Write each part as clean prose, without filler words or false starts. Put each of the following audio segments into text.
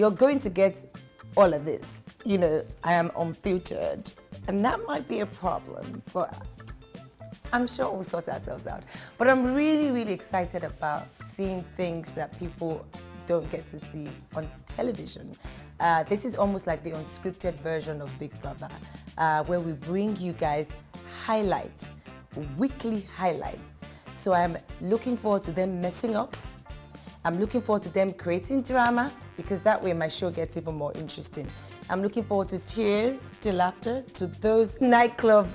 you're going to get all of this. You know, I am unfiltered. And that might be a problem, but I'm sure we'll sort ourselves out. But I'm really, really excited about seeing things that people don't get to see on television. This is almost like the unscripted version of Big Brother, where we bring you guys highlights, weekly highlights. So I'm looking forward to them messing up. I'm looking forward to them creating drama, because that way my show gets even more interesting. I'm looking forward to tears, to laughter, to those nightclub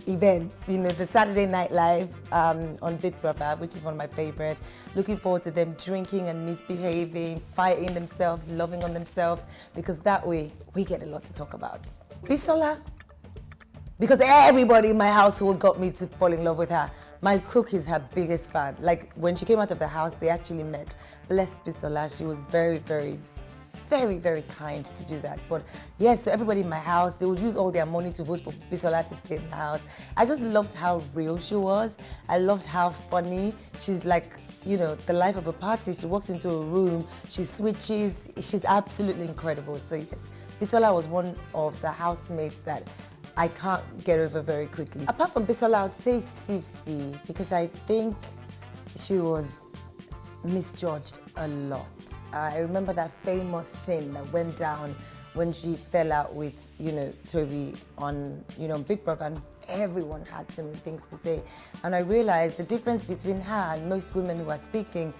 events, you know, the Saturday Night Live on Big Brother, which is one of my favorite. Looking forward to them drinking and misbehaving, fighting themselves, loving on themselves, because that way we get a lot to talk about. Bisola, because everybody in my household got me to fall in love with her. My cook is her biggest fan. Like, when she came out of the house, they actually met. Bless Bisola, she was very, very, very, very kind to do that. But yes, so everybody in my house, they would use all their money to vote for Bisola to stay in the house. I just loved how real she was. I loved how funny. She's like, you know, the life of a party. She walks into a room, she switches. She's absolutely incredible. So yes, Bisola was one of the housemates that I can't get over very quickly. Apart from Bisola, I would say Sisi, because I think she was misjudged a lot. I remember that famous scene that went down when she fell out with, you know, Toby on, you know, Big Brother, and everyone had so many things to say. And I realized the difference between her and most women who are speaking,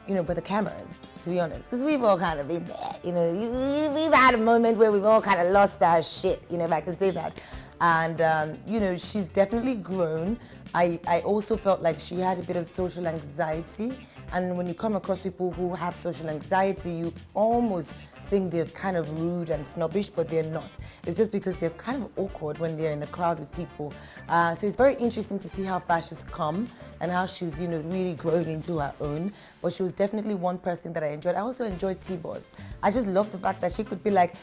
you know, with the cameras, to be honest, because we've all kind of been there, you know, we've had a moment where we've all kind of lost our shit, you know, if I can say that. And, you know, she's definitely grown. I also felt like she had a bit of social anxiety. And when you come across people who have social anxiety, you almost think they're kind of rude and snobbish, but they're not. It's just because they're kind of awkward when they're in the crowd with people. So it's very interesting to see how far she's come and how she's, you know, really grown into her own. But she was definitely one person that I enjoyed. I also enjoyed T-Boss. I just love the fact that she could be like,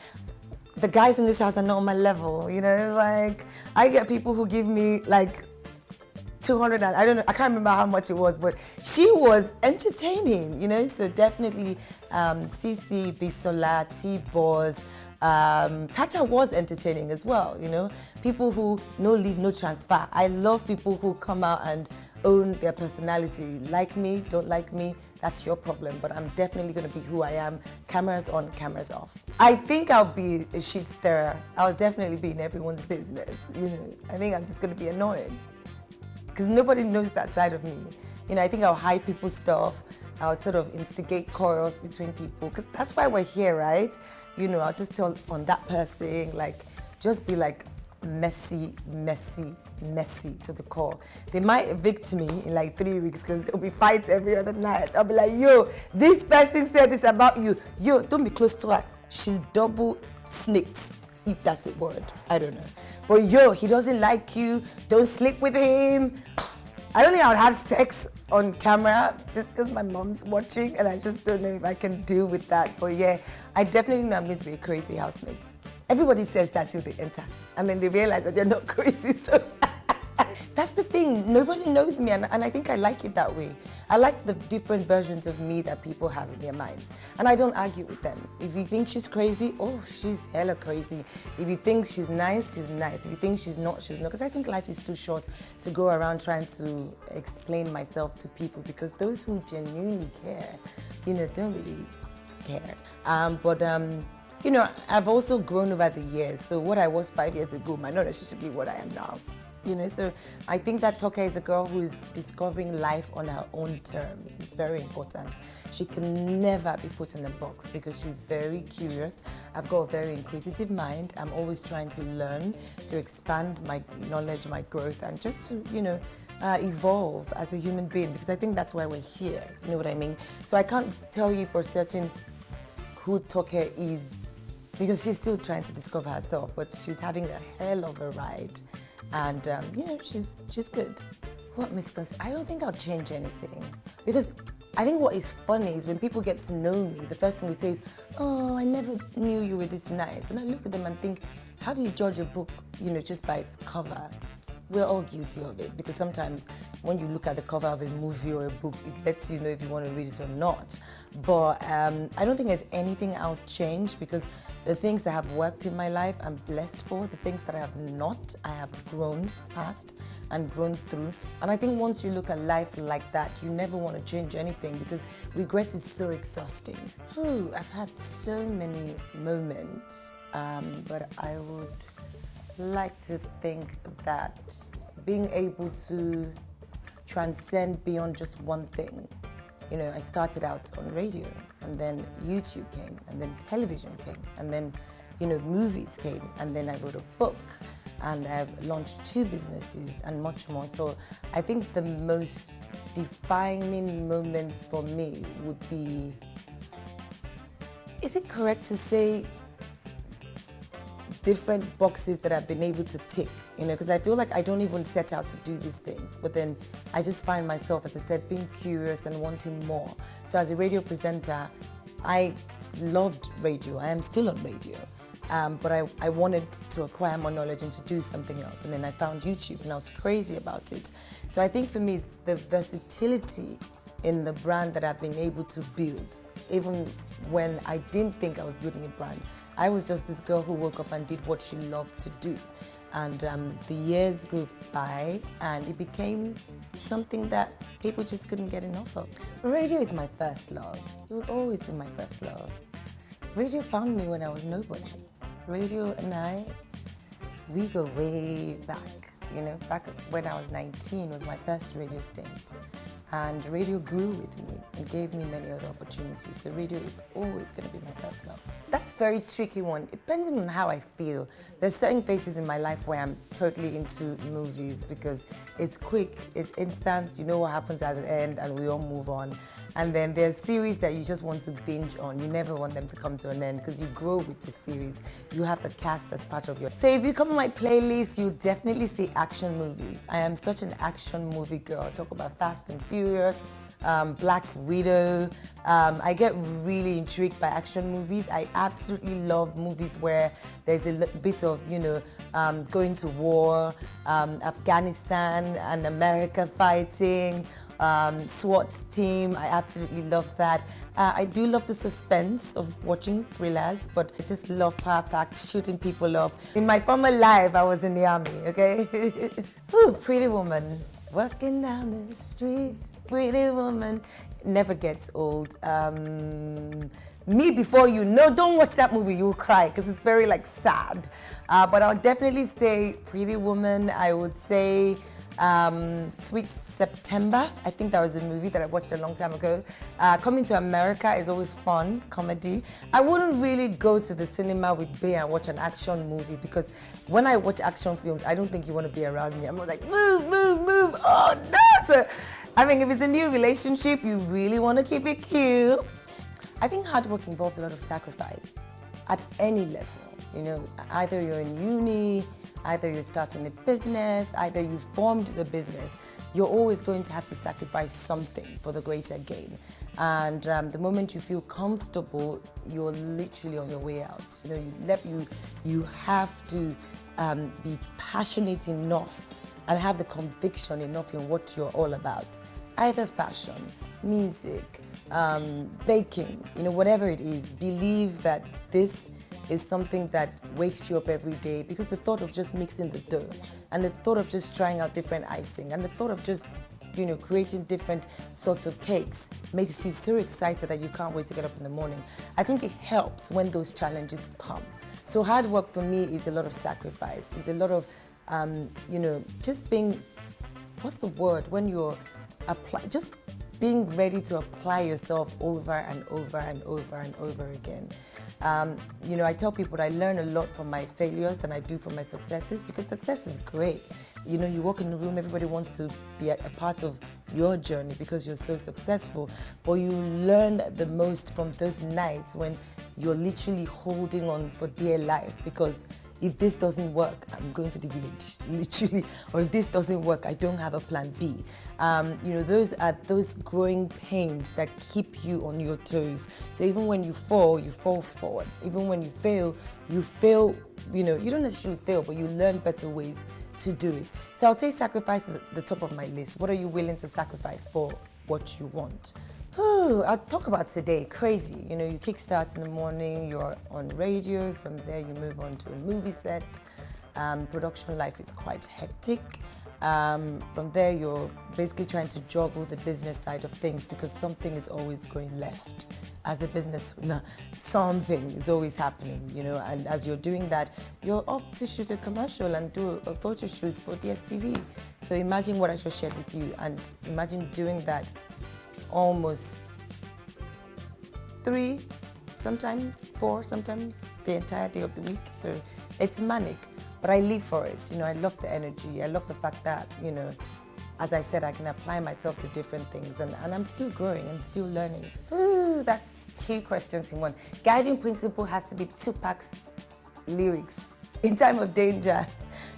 the guys in this house are not on my level, you know? Like, I get people who give me like 200 and I don't know, I can't remember how much it was, but she was entertaining, you know? So definitely Sisi, Bisola, T-Boss, Tata was entertaining as well, you know? People who no leave, no transfer. I love people who come out and own their personality. Like me, don't like me, that's your problem, but I'm definitely gonna be who I am, cameras on, cameras off. I think I'll be a shit stirrer. I'll definitely be in everyone's business, you know? I think I'm just gonna be annoying, because nobody knows that side of me. You know, I think I'll hide people's stuff. I'll sort of instigate quarrels between people, because that's why we're here, right? You know, I'll just tell on that person, like, just be like messy, messy, messy to the core. They might evict me in like 3 weeks because there'll be fights every other night. I'll be like, yo, this person said this about you. Yo, don't be close to her. She's double snaked, if that's a word. I don't know. But yo, he doesn't like you. Don't sleep with him. I don't think I would have sex on camera just because my mom's watching, and I just don't know if I can deal with that. But yeah, I definitely know I'm going to be a crazy housemate. Everybody says that till they enter, and then they realize that they're not crazy. So that's the thing. Nobody knows me, and I think I like it that way. I like the different versions of me that people have in their minds, and I don't argue with them. If you think she's crazy, oh, she's hella crazy. If you think she's nice, she's nice. If you think she's not, she's not. Because I think life is too short to go around trying to explain myself to people, because those who genuinely care, you know, don't really care. You know, I've also grown over the years. So what I was 5 years ago might not necessarily be what I am now. You know, so I think that Toke is a girl who is discovering life on her own terms. It's very important. She can never be put in a box because she's very curious. I've got a very inquisitive mind. I'm always trying to learn, to expand my knowledge, my growth, and just to, you know, evolve as a human being, because I think that's why we're here. You know what I mean? So I can't tell you for certain who Toke is, because she's still trying to discover herself, but she's having a hell of a ride. And, you know, she's good. What misconception? I don't think I'll change anything. Because I think what is funny is when people get to know me, the first thing they say is, oh, I never knew you were this nice. And I look at them and think, how do you judge a book, you know, just by its cover? we're all guilty of it, because sometimes when you look at the cover of a movie or a book, it lets you know if you want to read it or not. But I don't think there's anything I'll change, because the things that have worked in my life, I'm blessed for. The things that I have not, I have grown past and grown through. And I think once you look at life like that, you never want to change anything, because regret is so exhausting. Ooh, I've had so many moments, but I would like to think that being able to transcend beyond just one thing. You know, I started out on radio, and then YouTube came, and then television came, and then, you know, movies came, and then I wrote a book, and I've launched 2 businesses and much more. So I think the most defining moments for me would be, is it correct to say different boxes that I've been able to tick, you know, because I feel like I don't even set out to do these things, but then I just find myself, as I said, being curious and wanting more. So as a radio presenter, I loved radio. I am still on radio, but I wanted to acquire more knowledge and to do something else. And then I found YouTube, and I was crazy about it. So I think for me, it's the versatility in the brand that I've been able to build, even when I didn't think I was building a brand. I was just this girl who woke up and did what she loved to do. And the years grew by, and it became something that people just couldn't get enough of. Radio is my first love. It will always be my first love. Radio found me when I was nobody. Radio and I, we go way back. You know, back when I was 19 was my first radio stint. And radio grew with me and gave me many other opportunities. So radio is always going to be my first love. That's a very tricky one, depending on how I feel. There's certain phases in my life where I'm totally into movies, because it's quick, it's instant, you know what happens at the end, and we all move on. And then there's series that you just want to binge on. You never want them to come to an end, because you grow with the series. You have the cast as part of your... So if you come on my playlist, you'll definitely see action movies. I am such an action movie girl. I talk about Fast and Furious, Black Widow. I get really intrigued by action movies. I absolutely love movies where there's a bit of, you know, going to war, Afghanistan and America fighting, SWAT team. I absolutely love that. I do love the suspense of watching thrillers, but I just love power-packed, shooting people up. In my former life, I was in the army, okay? Ooh, Pretty Woman. Walking down the streets, Pretty Woman. Never gets old. Me Before You. No, don't watch that movie, you'll cry, because it's very like sad. But I'll definitely say Pretty Woman. I would say Sweet September. I think that was a movie that I watched a long time ago. Coming to America is always fun, comedy. I wouldn't really go to the cinema with Bey and watch an action movie, because when I watch action films, I don't think you want to be around me. I'm like, move, move, move. Oh no! So, I mean, if it's a new relationship, you really want to keep it cute. I think hard work involves a lot of sacrifice at any level. You know, either you're in uni, either you're starting a business, either you've formed the business, you're always going to have to sacrifice something for the greater gain. And the moment you feel comfortable, you're literally on your way out. You know, you have to be passionate enough and have the conviction enough in what you're all about. Either fashion, music, baking, you know, whatever it is, believe that this is something that wakes you up every day, because the thought of just mixing the dough, and the thought of just trying out different icing, and the thought of just, you know, creating different sorts of cakes makes you so excited that you can't wait to get up in the morning. I think it helps when those challenges come. So hard work for me is a lot of sacrifice. It's a lot of, you know, just being, what's the word, when you're just being ready to apply yourself over and over and over and over again. You know, I tell people that I learn a lot from my failures than I do from my successes, because success is great. You know, you walk in the room, everybody wants to be a part of your journey because you're so successful, but you learn the most from those nights when you're literally holding on for dear life, because if this doesn't work, I'm going to the village, literally. Or if this doesn't work, I don't have a plan B. You know, those are those growing pains that keep you on your toes. So even when you fall forward. Even when you fail, you know, you don't necessarily fail, but you learn better ways to do it. So I would say sacrifice is at the top of my list. What are you willing to sacrifice for what you want? I'll talk about today. Crazy. You know, you kickstart in the morning, you're on radio, from there you move on to a movie set. Production life is quite hectic. From there, you're basically trying to juggle the business side of things because something is always going left. As a business owner, something is always happening, you know, and as you're doing that, you're off to shoot a commercial and do a photo shoot for DSTV. So imagine what I just shared with you, and imagine doing that almost 3, sometimes 4, sometimes the entire day of the week. So it's manic, but I live for it. You know, I love the energy. I love the fact that, you know, as I said, I can apply myself to different things, and I'm still growing and still learning. That's 2 questions in one. Guiding principle has to be Tupac's lyrics. In time of danger,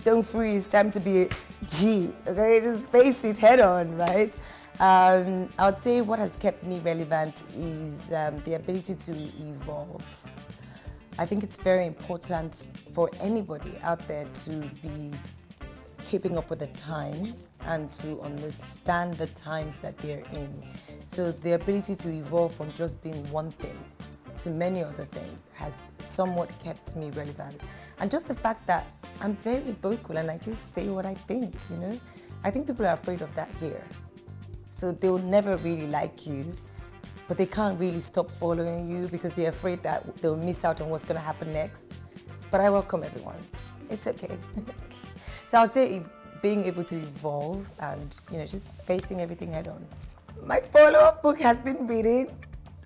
don't freeze, time to be a G, okay? Just face it head on, right? I would say what has kept me relevant is the ability to evolve. I think it's very important for anybody out there to be keeping up with the times and to understand the times that they're in. So the ability to evolve from just being one thing to many other things has somewhat kept me relevant. And just the fact that I'm very vocal and I just say what I think, you know? I think people are afraid of that here. So they'll never really like you, but they can't really stop following you because they're afraid that they'll miss out on what's gonna happen next. But I welcome everyone. It's okay. So I would say being able to evolve and, you know, just facing everything head on. My follow-up book has been reading.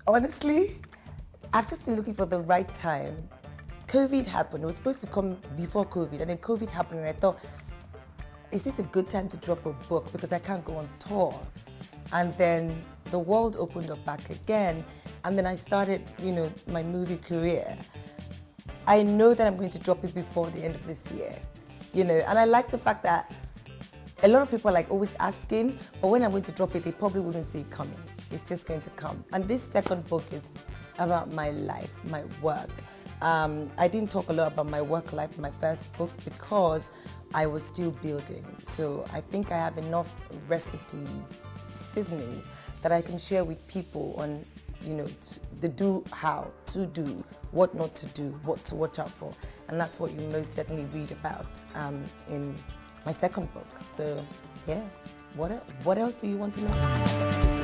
Honestly, I've just been looking for the right time. COVID happened. It was supposed to come before COVID, and then COVID happened, and I thought, is this a good time to drop a book because I can't go on tour? And then the world opened up back again, and then I started, you know, my movie career. I know that I'm going to drop it before the end of this year, you know, and I like the fact that a lot of people are like always asking, but when I'm going to drop it, they probably wouldn't see it coming. It's just going to come. And this second book is about my life, my work. I didn't talk a lot about my work life in my first book because I was still building. So I think I have enough recipes, seasonings that I can share with people on, you know, the do, how to do, what not to do, what to watch out for. And that's what you most certainly read about in my second book. So yeah, what else do you want to know?